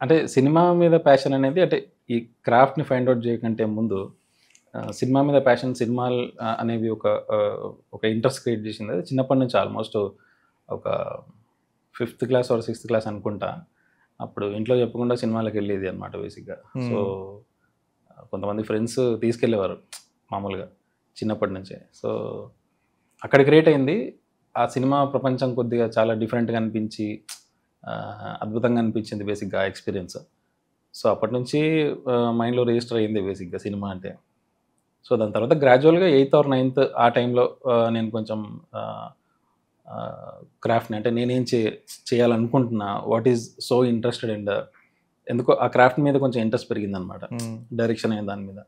అంటే సినిమా మీద ప్యాషన్ అనేది అంటే ఈ క్రాఫ్ట్‌ని ఫైండ్ ఔట్ చేయకంటే ముందు సినిమా మీద ప్యాషన్ సినిమాలు అనేవి ఒక ఇంట్రెస్ట్ క్రియేట్ చేసింది. అది చిన్నప్పటి నుంచి ఆల్మోస్ట్ ఒక fifth class or sixth class అనుకుంటా. అప్పుడు ఇంట్లో చెప్పకుండా సినిమాలకెళ్ళేది అనమాట బేసిక్‌గా. సో, హ్మ్. కొంతమంది ఫ్రెండ్స్ తీసుకెళ్ళేవారు మామూలుగా చిన్నప్పటి నుంచే. సో, అక్కడ క్రియేట్ అయింది. ఆ సినిమా ప్రపంచం కొద్దిగా చాలా డిఫరెంట్‌గా అనిపించి అద్భుతంగా అనిపించింది బేసిక్‌గా ఆ ఎక్స్‌పీరియన్స్. సో, అప్పటినుంచి మైండ్‌లో రిజిస్టర్ అయింది బేసిక్‌గా సినిమా అంటే. సో, దాని తర్వాత గ్రాడ్యువల్‌గా ఎయిత్ ఆర్ నైన్త్ ఆ టైంలో నేను కొంచెం ఆహ్, క్రాఫ్ట్‌ని అంటే నేనేం చేయాలనుకుంటున్నా, what is so interested and ఎందుకో ఆ క్రాఫ్ట్ మీద కొంచెం ఇంట్రెస్ట్ పెరిగిందనమాట. హ్మ్. డైరెక్షన్ అనే దాని మీద.